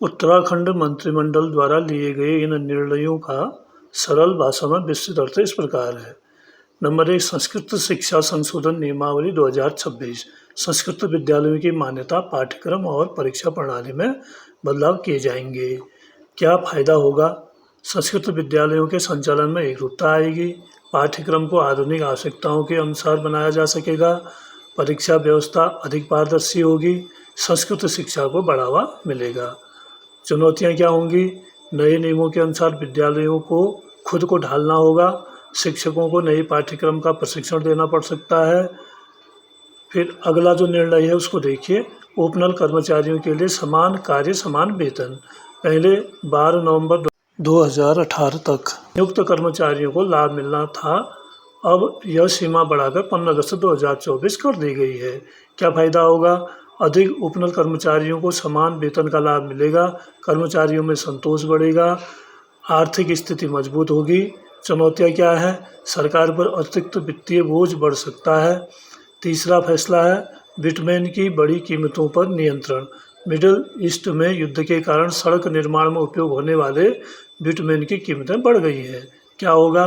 उत्तराखंड मंत्रिमंडल द्वारा लिए गए इन निर्णयों का सरल भाषा में विस्तृत अर्थ इस प्रकार है। नंबर 1, संस्कृत शिक्षा संशोधन नियमावली 2026। संस्कृत विद्यालयों की मान्यता, पाठ्यक्रम और परीक्षा प्रणाली में बदलाव किए जाएंगे। क्या फायदा होगा? संस्कृत विद्यालयों के संचालन में एकरूपता आएगी। पाठ्यक्रम को आधुनिक आवश्यकताओं के अनुसार बनाया जा सकेगा। परीक्षा व्यवस्था अधिक पारदर्शी होगी। संस्कृत शिक्षा को बढ़ावा मिलेगा। चुनौतियां क्या होंगी? नए नियमों के अनुसार विद्यालयों को खुद को ढालना होगा। शिक्षकों को नए पाठ्यक्रम का प्रशिक्षण देना पड़ सकता है। फिर अगला जो निर्णय है उसको देखिए। ओपनल कर्मचारियों के लिए समान कार्य समान वेतन। पहले 12 नवंबर 2018 तक नियुक्त कर्मचारियों को लाभ मिलना था, अब यह सीमा बढ़ाकर 15 अगस्त 2024 कर दी गई है। क्या फायदा होगा? अधिक उपनल कर्मचारियों को समान वेतन का लाभ मिलेगा। कर्मचारियों में संतोष बढ़ेगा। आर्थिक स्थिति मजबूत होगी। चुनौतियां क्या है? सरकार पर अतिरिक्त वित्तीय बोझ बढ़ सकता है। तीसरा फैसला है बिटुमेन की बड़ी कीमतों पर नियंत्रण। मिडिल ईस्ट में युद्ध के कारण सड़क निर्माण में उपयोग होने वाले बिटुमेन की कीमतें बढ़ गई हैं। क्या होगा?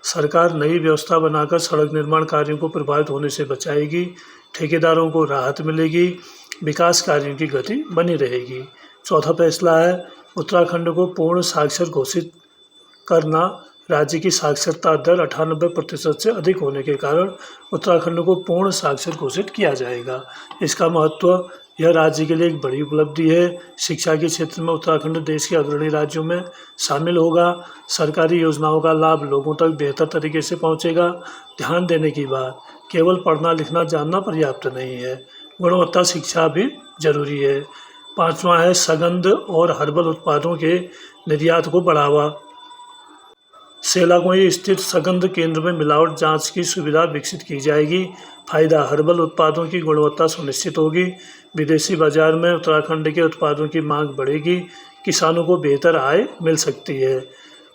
सरकार नई व्यवस्था बनाकर सड़क निर्माण कार्यों को प्रभावित होने से बचाएगी। ठेकेदारों को राहत मिलेगी। विकास कार्यों की गति बनी रहेगी। चौथा फैसला है उत्तराखंड को पूर्ण साक्षर घोषित करना। राज्य की साक्षरता दर 98% से अधिक होने के कारण उत्तराखंड को पूर्ण साक्षर घोषित किया जाएगा। इसका महत्व, यह राज्य के लिए एक बड़ी उपलब्धि है। शिक्षा के क्षेत्र में उत्तराखंड देश के अग्रणी राज्यों में शामिल होगा। सरकारी योजनाओं का लाभ लोगों तक बेहतर तरीके से पहुंचेगा। ध्यान देने की बात, केवल पढ़ना लिखना जानना पर्याप्त नहीं है, गुणवत्ता शिक्षा भी जरूरी है। पांचवा है सगंध और हर्बल उत्पादों के निर्यात को बढ़ावा। सेलाकुई स्थित सगंध केंद्र में मिलावट जांच की सुविधा विकसित की जाएगी। फायदा, हर्बल उत्पादों की गुणवत्ता सुनिश्चित होगी। विदेशी बाजार में उत्तराखंड के उत्पादों की मांग बढ़ेगी। किसानों को बेहतर आय मिल सकती है।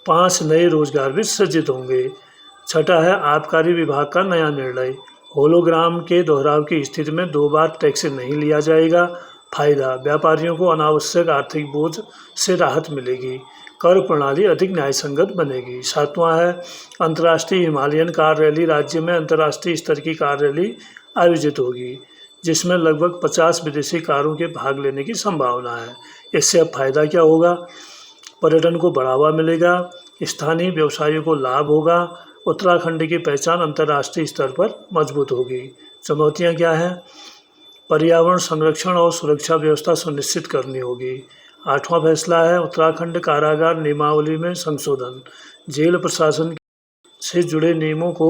5 नए रोजगार भी सृजित होंगे। छठा है आबकारी विभाग का नया निर्णय। होलोग्राम के दोहराव की स्थिति में 2 बार टैक्स नहीं लिया जाएगा। फायदा, व्यापारियों को अनावश्यक आर्थिक बोझ से राहत मिलेगी। कर प्रणाली अधिक न्यायसंगत बनेगी। सातवां है अंतर्राष्ट्रीय हिमालयन कार रैली। राज्य में अंतर्राष्ट्रीय स्तर की कार रैली आयोजित होगी, जिसमें लगभग 50 विदेशी कारों के भाग लेने की संभावना है। इससे अब फायदा क्या होगा? पर्यटन को बढ़ावा मिलेगा। स्थानीय व्यवसायियों को लाभ होगा। उत्तराखंड की पहचान अंतर्राष्ट्रीय स्तर पर मजबूत होगी। चुनौतियां क्या हैं? पर्यावरण संरक्षण और सुरक्षा व्यवस्था सुनिश्चित करनी होगी। 8वां फैसला है उत्तराखंड कारागार नियमावली में संशोधन। जेल प्रशासन से जुड़े नियमों को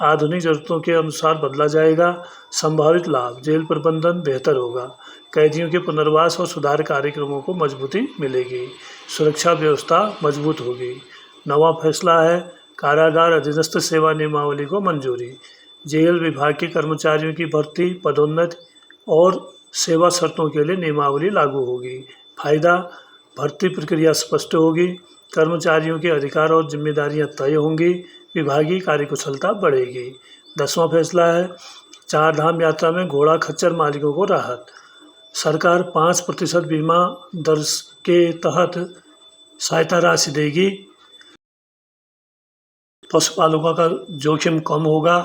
आधुनिक जरूरतों के अनुसार बदला जाएगा। संभावित लाभ, जेल प्रबंधन बेहतर होगा। कैदियों के पुनर्वास और सुधार कार्यक्रमों को मजबूती मिलेगी। सुरक्षा व्यवस्था मजबूत होगी। 9वां फैसला है कारागार अधीनस्थ सेवा नियमावली को मंजूरी। जेल विभाग के कर्मचारियों की भर्ती, पदोन्नति और सेवा शर्तों के लिए नियमावली लागू होगी। फायदा, भर्ती प्रक्रिया स्पष्ट होगी। कर्मचारियों के अधिकार और जिम्मेदारियां तय होंगी। विभागीय कार्यकुशलता बढ़ेगी। 10वां फैसला है 4 धाम यात्रा में घोड़ा खच्चर मालिकों को राहत। सरकार 5% बीमा दर के तहत सहायता राशि देगी। पशुपालकों का जोखिम कम होगा।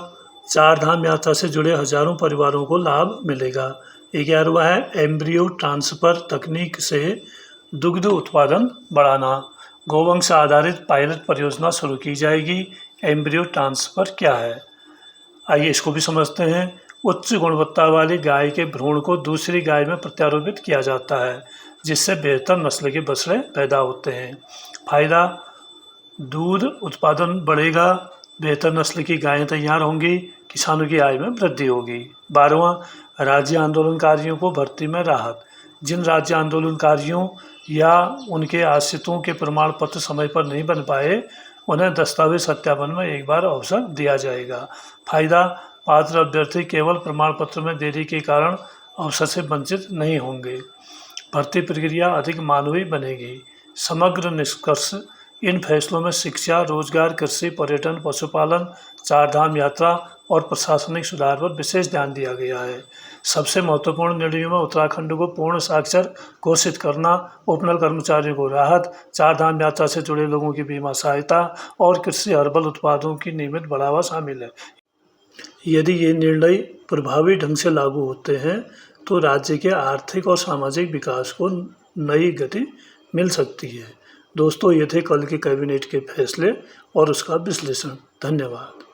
4 धाम यात्रा से जुड़े हजारों परिवारों को लाभ मिलेगा। 11वां है एम्ब्रियो ट्रांसफर तकनीक से दुग्ध उत्पादन बढ़ाना। गोवंश आधारित पायलट परियोजना शुरू की जाएगी। एम्ब्रियो ट्रांसफर क्या है, आइए इसको भी समझते हैं। उच्च गुणवत्ता वाली गाय के भ्रूण को दूसरी गाय में प्रत्यारोपित किया जाता है, जिससे बेहतर नस्ल के बछड़े पैदा होते हैं। फायदा, दूध उत्पादन बढ़ेगा। बेहतर नस्ल की गायें तैयार होंगी। किसानों की आय में वृद्धि होगी। 12वां राज्य आंदोलनकारियों को भर्ती में राहत। जिन राज्य आंदोलनकारियों या उनके आश्रितों के प्रमाण पत्र समय पर नहीं बन पाए, उन्हें दस्तावेज सत्यापन में एक बार अवसर दिया जाएगा। फायदा, पात्र अभ्यर्थी केवल प्रमाण पत्र में देरी के कारण अवसर से वंचित नहीं होंगे। भर्ती प्रक्रिया अधिक मानवीय बनेगी। समग्र निष्कर्ष, इन फैसलों में शिक्षा, रोजगार, कृषि, पर्यटन, पशुपालन, 4 धाम यात्रा और प्रशासनिक सुधार पर विशेष ध्यान दिया गया है। सबसे महत्वपूर्ण निर्णयों में उत्तराखंड को पूर्ण साक्षर घोषित करना, ओपनल कर्मचारियों को राहत, 4 धाम यात्रा से जुड़े लोगों की बीमा सहायता और कृषि हर्बल उत्पादों की नियमित बढ़ावा शामिल है। यदि ये निर्णय प्रभावी ढंग से लागू होते हैं तो राज्य के आर्थिक और सामाजिक विकास को नई गति मिल सकती है। दोस्तों, ये थे कल के कैबिनेट के फैसले और उसका विश्लेषण। धन्यवाद।